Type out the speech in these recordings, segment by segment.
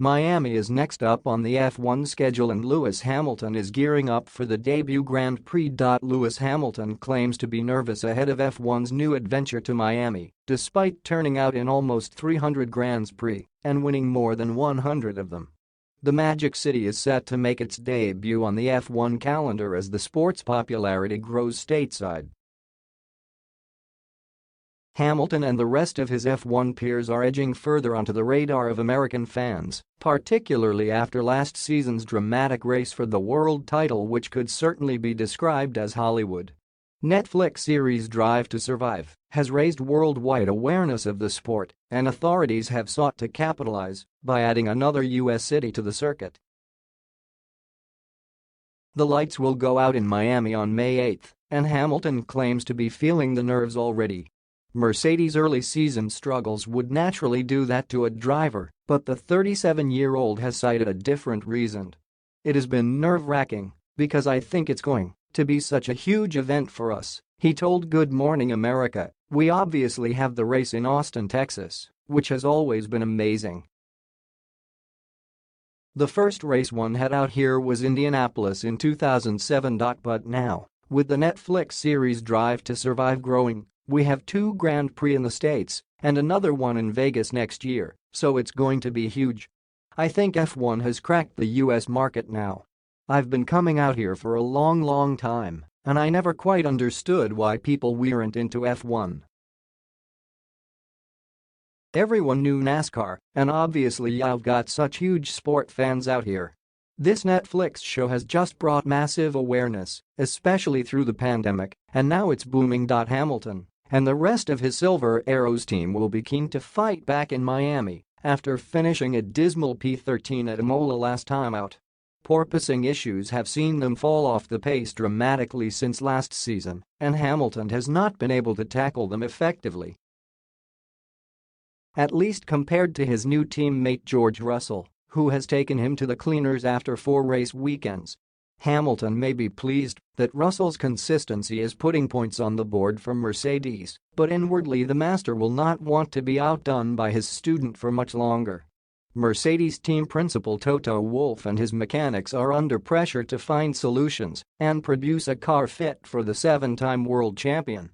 Miami is next up on the F1 schedule and Lewis Hamilton is gearing up for the debut Grand Prix. Lewis Hamilton claims to be nervous ahead of F1's new adventure to Miami, despite turning out in almost 300 Grands Prix and winning more than 100 of them. The Magic City is set to make its debut on the F1 calendar as the sport's popularity grows stateside. Hamilton and the rest of his F1 peers are edging further onto the radar of American fans, particularly after last season's dramatic race for the world title, which could certainly be described as Hollywood. Netflix series Drive to Survive has raised worldwide awareness of the sport, and authorities have sought to capitalize by adding another U.S. city to the circuit. The lights will go out in Miami on May 8, and Hamilton claims to be feeling the nerves already. Mercedes' early season struggles would naturally do that to a driver, but the 37-year-old has cited a different reason. "It has been nerve-wracking because I think it's going to be such a huge event for us," he told Good Morning America. "We obviously have the race in Austin, Texas, which has always been amazing. The first race one had out here was Indianapolis in 2007. But now, with the Netflix series Drive to Survive growing, we have 2 Grand Prix in the States and another one in Vegas next year, so it's going to be huge. I think F1 has cracked the US market now. I've been coming out here for a long time, and I never quite understood why people weren't into F1. Everyone knew NASCAR, and obviously you've got such huge sport fans out here. This Netflix show has just brought massive awareness, especially through the pandemic, and now it's booming." Hamilton and the rest of his Silver Arrows team will be keen to fight back in Miami after finishing a dismal P13 at Imola last time out. Porpoising issues have seen them fall off the pace dramatically since last season, and Hamilton has not been able to tackle them effectively, at least compared to his new teammate George Russell, who has taken him to the cleaners after 4 race weekends. Hamilton may be pleased that Russell's consistency is putting points on the board for Mercedes, but inwardly the master will not want to be outdone by his student for much longer. Mercedes team principal Toto Wolff and his mechanics are under pressure to find solutions and produce a car fit for the 7-time world champion.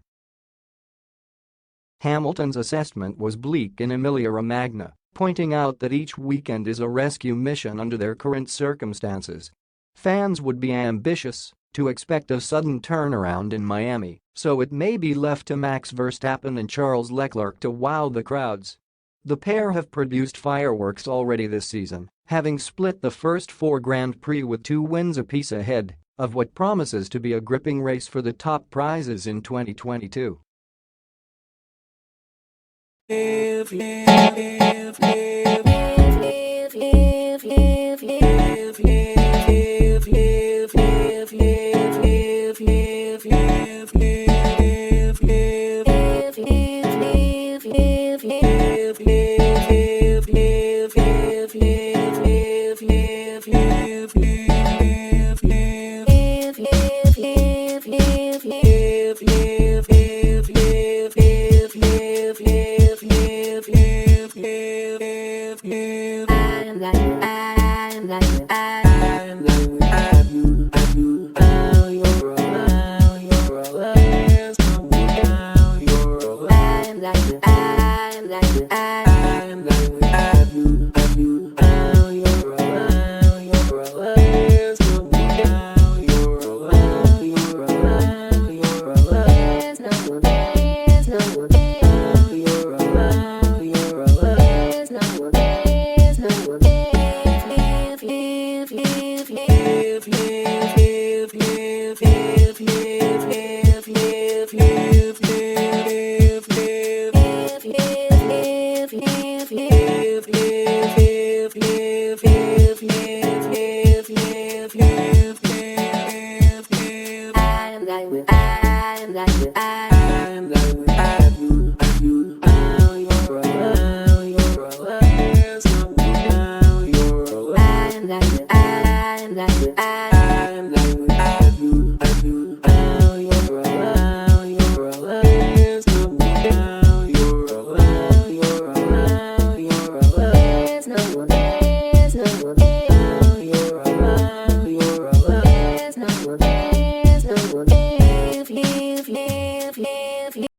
Hamilton's assessment was bleak in Emilia-Romagna, pointing out that each weekend is a rescue mission under their current circumstances. Fans would be ambitious to expect a sudden turnaround in Miami, so it may be left to Max Verstappen and Charles Leclerc to wow the crowds. The pair have produced fireworks already this season, having split the first 4 Grand Prix with 2 wins apiece ahead of what promises to be a gripping race for the top prizes in 2022. I'm like